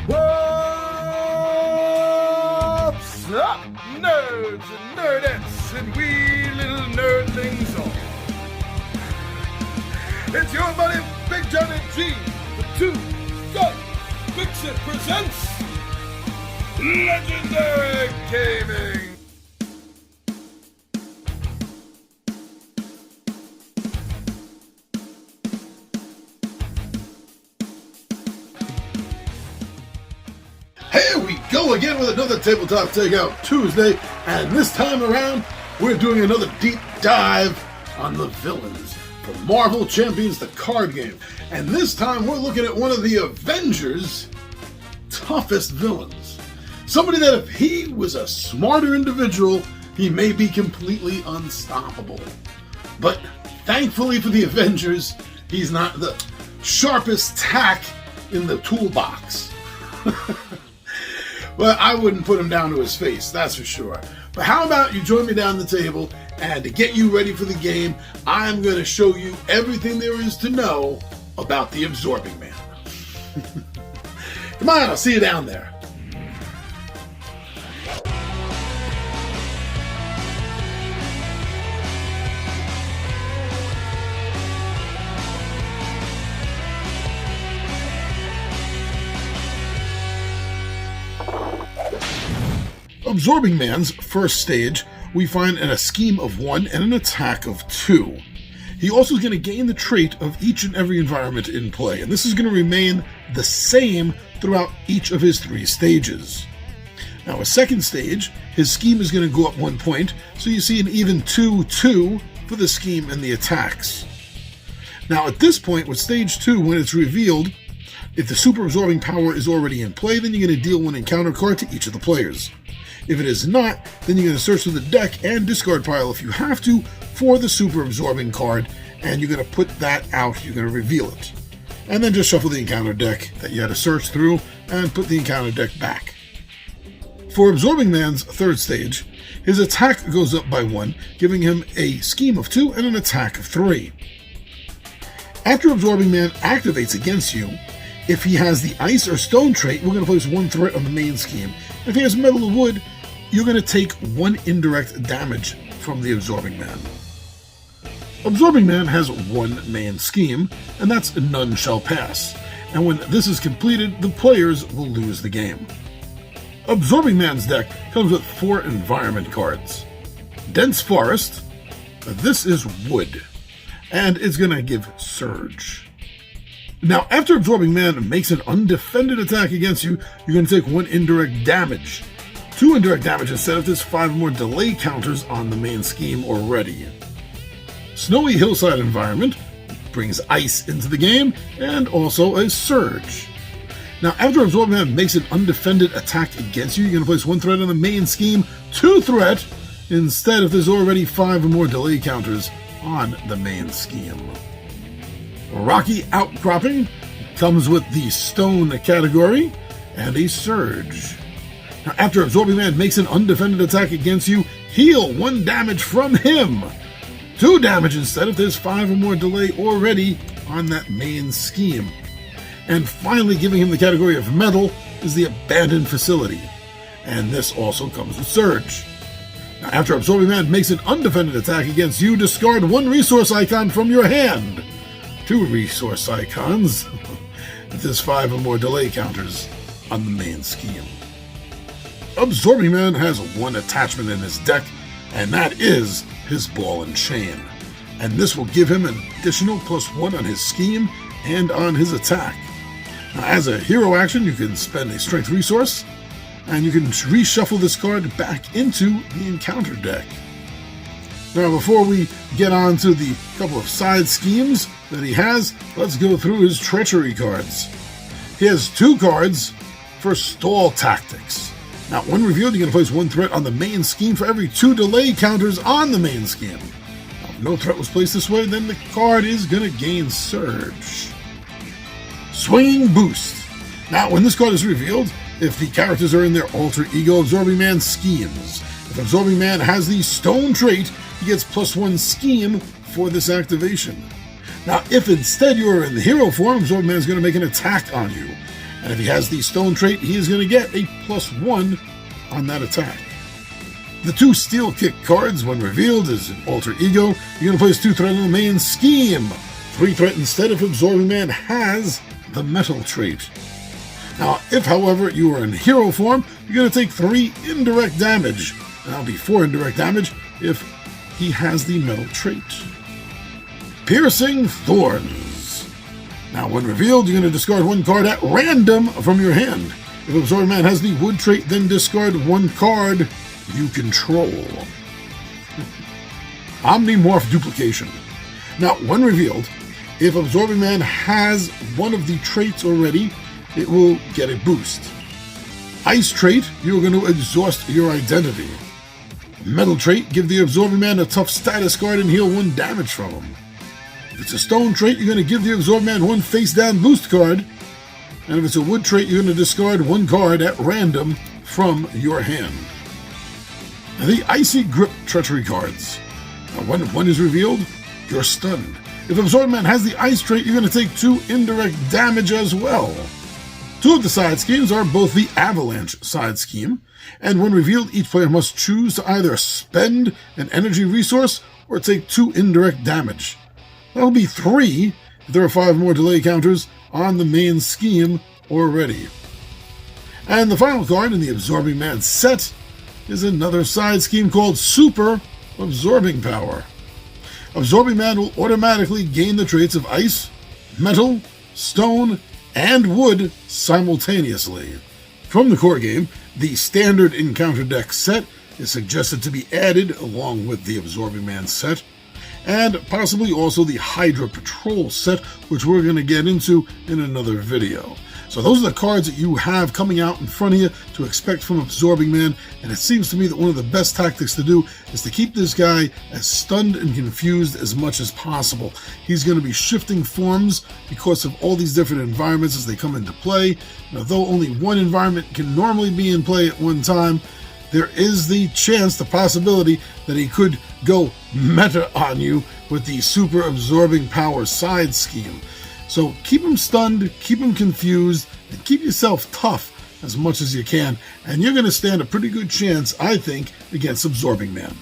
What's up, nerds and nerdettes and wee little nerdlings all? It's your buddy Big Johnny G, the Two Gun Fix-It presents Legendary Gaming. Here we go again with another Tabletop Takeout Tuesday, and this time around, we're doing another deep dive on the villains from Marvel Champions the card game. And this time, we're looking at one of the Avengers' toughest villains. Somebody that if he was a smarter individual, he may be completely unstoppable. But thankfully for the Avengers, he's not the sharpest tack in the toolbox. Well, I wouldn't put him down to his face, that's for sure. But how about you join me down the table, and to get you ready for the game, I'm going to show you everything there is to know about the Absorbing Man. Come on, I'll see you down there. Absorbing Man's first stage, we find a scheme of 1 and an attack of 2. He also is going to gain the trait of each and every environment in play, and this is going to remain the same throughout each of his 3 stages. Now, a second stage, his scheme is going to go up 1 point, so you see an even 2-2 for the scheme and the attacks. Now, at this point, with stage 2, when it's revealed, if the super absorbing power is already in play, then you're going to deal 1 encounter card to each of the players. If it is not, then you're going to search through the deck and discard pile if you have to for the super absorbing card, and you're going to put that out, you're going to reveal it. And then just shuffle the encounter deck that you had to search through and put the encounter deck back. For Absorbing Man's third stage, his attack goes up by 1, giving him a scheme of 2 and an attack of 3. After Absorbing Man activates against you, if he has the ice or stone trait, we're going to place 1 threat on the main scheme. If he has metal or wood, you're going to take 1 indirect damage from the Absorbing Man. Absorbing Man has 1 main scheme, and that's None Shall Pass. And when this is completed, the players will lose the game. Absorbing Man's deck comes with 4 environment cards. Dense Forest, this is wood, and it's going to give Surge. Now, after Absorbing Man makes an undefended attack against you, you're going to take 1 indirect damage. 2 indirect damage instead if there's 5 more delay counters on the main scheme already. Snowy Hillside Environment brings ice into the game, and also a Surge. Now, after Absorbing Man makes an undefended attack against you, you're going to place 1 threat on the main scheme, 2 threat, instead if there's already 5 or more delay counters on the main scheme. Rocky Outcropping comes with the Stone category and a Surge. Now, after Absorbing Man makes an undefended attack against you, heal 1 damage from him. 2 damage instead if there's 5 or more delay already on that main scheme. And finally, giving him the category of Metal is the Abandoned Facility. And this also comes with Surge. Now, after Absorbing Man makes an undefended attack against you, discard 1 resource icon from your hand. 2 resource icons if there's 5 or more delay counters on the main scheme. Absorbing Man has 1 attachment in his deck, and that is his Ball and Chain. And this will give him an additional +1 on his scheme and on his attack. Now, as a hero action, you can spend a strength resource, and you can reshuffle this card back into the encounter deck. Now, before we get on to the couple of side schemes that he has, let's go through his treachery cards. He has 2 cards for Stall Tactics. Now, when revealed, you're going to place 1 threat on the main scheme for every 2 delay counters on the main scheme. Now, if no threat was placed this way, then the card is going to gain Surge. Swinging Boost. Now, when this card is revealed, if the characters are in their alter ego Absorbing Man schemes, if Absorbing Man has the Stone trait, he gets +1 scheme for this activation. Now, if instead you are in the hero form, Absorbing Man is going to make an attack on you. And if he has the stone trait, he is going to get a +1 on that attack. The 2 Steel Kick cards, when revealed, is an alter ego. You're going to place 2 threat on the main scheme. 3 threat instead if Absorbing Man has the metal trait. Now, if, however, you are in hero form, you're going to take 3 indirect damage. And that'll be 4 indirect damage if he has the metal trait. Piercing Thorns. Now, when revealed, you're going to discard 1 card at random from your hand. If Absorbing Man has the wood trait, then discard 1 card you control. Omnimorph Duplication. Now, when revealed, if Absorbing Man has one of the traits already, it will get a boost. Ice trait, you're going to exhaust your identity. Metal trait, give the Absorbing Man a tough status card and heal 1 damage from him. If it's a stone trait, you're going to give the Absorbing Man 1 face down boost card. And if it's a wood trait, you're going to discard 1 card at random from your hand. Now, the Icy Grip Treachery cards. Now, when one is revealed, you're stunned. If Absorbing Man has the Ice trait, you're going to take 2 indirect damage as well. 2 of the side schemes are both the Avalanche side scheme, and when revealed, each player must choose to either spend an energy resource or take 2 indirect damage. That'll be 3 if there are 5 more delay counters on the main scheme already. And the final card in the Absorbing Man set is another side scheme called Super Absorbing Power. Absorbing Man will automatically gain the traits of Ice, Metal, Stone, and Wood simultaneously. From the core game, the Standard Encounter Deck set is suggested to be added along with the Absorbing Man set, and possibly also the Hydra Patrol set, which we're going to get into in another video. So those are the cards that you have coming out in front of you to expect from Absorbing Man, and it seems to me that one of the best tactics to do is to keep this guy as stunned and confused as much as possible. He's going to be shifting forms because of all these different environments as they come into play. Now, though only one environment can normally be in play at one time, there is the chance, the possibility, that he could go meta on you with the Super Absorbing Power side scheme. So keep him stunned, keep him confused, and keep yourself tough as much as you can, and you're going to stand a pretty good chance, I think, against Absorbing Man.